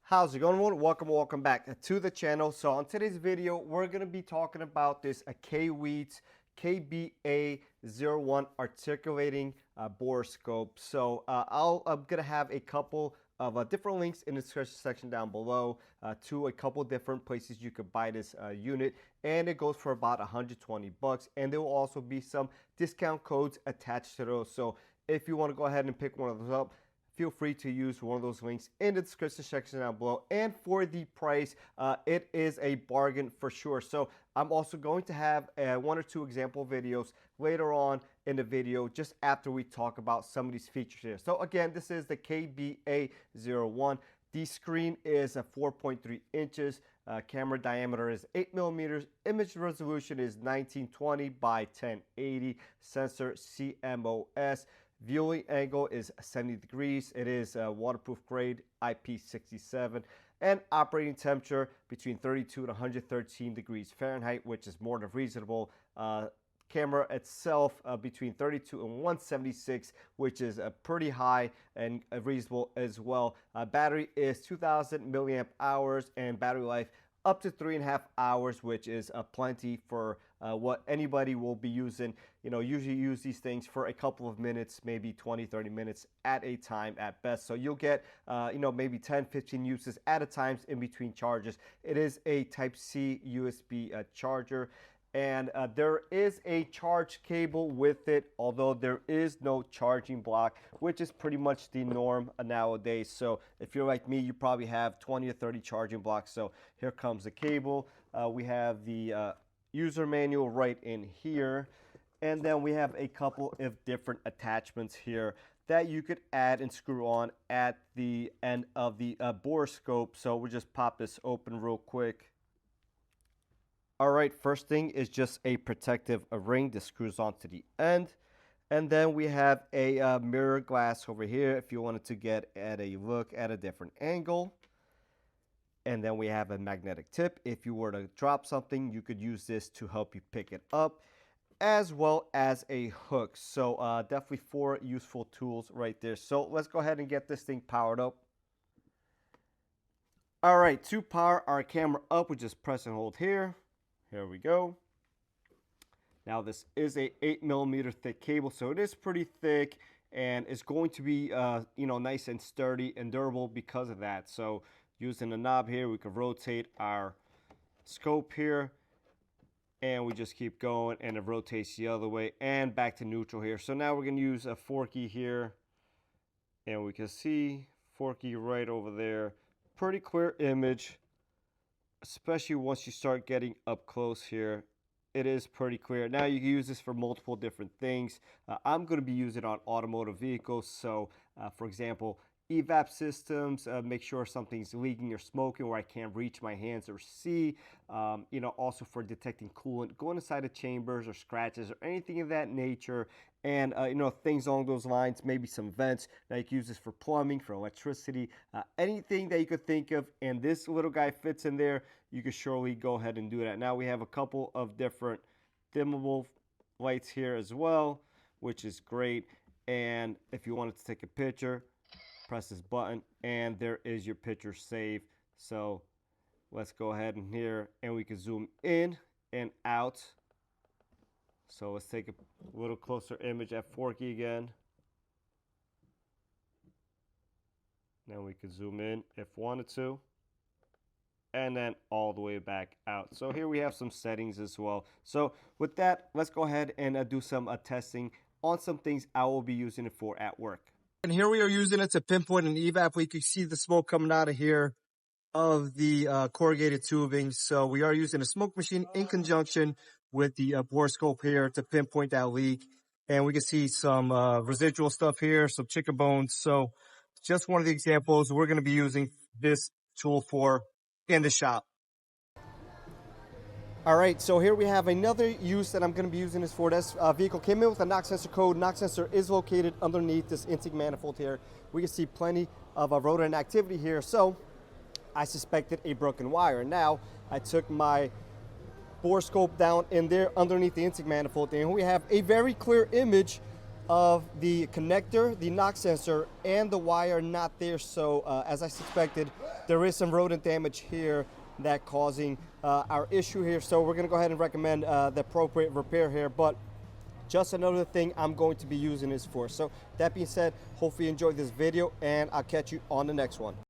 How's it going, everyone? Welcome back to the channel. So on today's video, we're going to be talking about this Kaiweets KBA01 articulating borescope. So I'm going to have a couple of different links in the description section down below to a couple different places you could buy this unit, and it goes for about 120 bucks, and there will also be some discount codes attached to those. So if you want to go ahead and pick one of those up, feel free to use one of those links in the description section down below. And for the price, it is a bargain for sure. So I'm also going to have one or two example videos later on in the video, just after we talk about some of these features here. So again, this is the KBA01. The screen is 4.3 inches. Camera diameter is 8 millimeters. Image resolution is 1920 by 1080. Sensor CMOS. Viewing angle is 70 degrees. It is waterproof grade IP67, and operating temperature between 32 and 113 degrees Fahrenheit, which is more than reasonable. Camera itself between 32 and 176, which is pretty high and reasonable as well. Battery is 2000 milliamp hours, and battery life up to 3.5 hours, which is plenty for what anybody will be using. You know, usually use these things for a couple of minutes, maybe 20-30 minutes at a time at best. So you'll get maybe 10-15 uses at a time in between charges. It is a Type-C USB charger, and there is a charge cable with it, although there is no charging block, which is pretty much the norm nowadays. So if you're like me, you probably have 20 or 30 charging blocks. So here comes the cable. We have the user manual right in here, and then we have a couple of different attachments here that you could add and screw on at the end of the borescope. So we'll just pop this open real quick. All right, first thing is just a protective ring that screws onto the end. And then we have a mirror glass over here if you wanted to get at a look at a different angle. And then we have a magnetic tip. If you were to drop something, you could use this to help you pick it up, as well as a hook. So definitely 4 useful tools right there. So let's go ahead and get this thing powered up. All right, to power our camera up, we just press and hold here. Here we go. Now this is a 8 millimeter thick cable, so it is pretty thick, and it's going to be nice and sturdy and durable because of that. So using the knob here, we can rotate our scope here, and we just keep going, and it rotates the other way and back to neutral here. So now we're going to use a Forky here, and we can see Forky right over there. Pretty clear image, especially once you start getting up close here. It is pretty clear. Now you can use this for multiple different things. I'm going to be using it on automotive vehicles. So for example, evap systems, make sure something's leaking or smoking where I can't reach my hands or see. Also for detecting coolant going inside of chambers or scratches or anything of that nature. And things along those lines, maybe some vents. Now you can use this for plumbing, for electricity, anything that you could think of, and this little guy fits in there. You can surely go ahead and do that. Now we have a couple of different dimmable lights here as well, which is great. And if you wanted to take a picture, press this button, and there is your picture saved. So let's go ahead and here, and we can zoom in and out. So let's take a little closer image at Forky again. Now we can zoom in if wanted to, and then all the way back out. So here we have some settings as well. So with that, let's go ahead and do some testing on some things I will be using it for at work. And here we are using it to pinpoint an evap. We can see the smoke coming out of here of the corrugated tubing. So we are using a smoke machine in conjunction with the borescope here to pinpoint that leak. And we can see some residual stuff here, some chicken bones. So just one of the examples we're going to be using this tool for in the shop. All right, so here we have another use that I'm going to be using this for. This vehicle came in with a knock sensor code. Knock sensor is located underneath this intake manifold here. We can see plenty of rodent activity here. So I suspected a broken wire. Now I took my borescope down in there underneath the intake manifold, and we have a very clear image of the connector, the knock sensor, and the wire not there. So as I suspected, there is some rodent damage here that causing our issue here. So we're gonna go ahead and recommend the appropriate repair here, but just another thing I'm going to be using this for. So that being said, hopefully you enjoyed this video, and I'll catch you on the next one.